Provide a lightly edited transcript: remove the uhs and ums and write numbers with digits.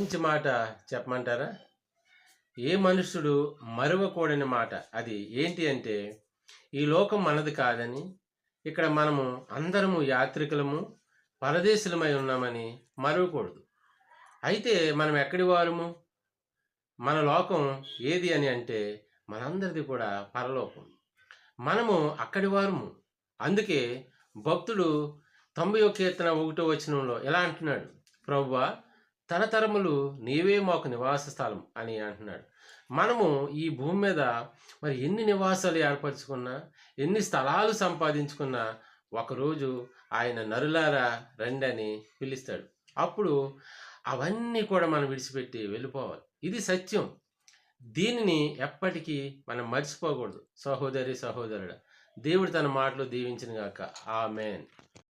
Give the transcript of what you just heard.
మంచి మాట చెప్పమంటారా? ఏ మనుష్యుడు మరువకూడని మాట. అది ఏంటి అంటే, ఈ లోకం మనది కాదని, ఇక్కడ మనము అందరము యాత్రికులము, పరదేశులమై ఉన్నామని మరువకూడదు. అయితే మనం ఎక్కడి వారము? మన లోకం ఏది అని అంటే, మనందరిది కూడా పరలోకం. మనము అక్కడి వారము. అందుకే భక్తుడు 90వ కీర్తన 1వ వచనంలో ఎలా అంటున్నాడు? ప్రభువా, తరతరములు నీవే మాకు నివాస స్థలం అని అంటున్నాడు. మనము ఈ భూమి మీద మరి ఎన్ని నివాసాలు ఏర్పరచుకున్నా, ఎన్ని స్థలాలు సంపాదించుకున్నా, ఒకరోజు ఆయన నరులారా రండని పిలుస్తాడు. అప్పుడు అవన్నీ కూడా మనం విడిచిపెట్టి వెళ్ళిపోవాలి. ఇది సత్యం. దీనిని ఎప్పటికీ మనం మర్చిపోకూడదు. సహోదరి, సహోదరుడా, దేవుడు తన మాటలు దీవించును గాక. ఆమేన్.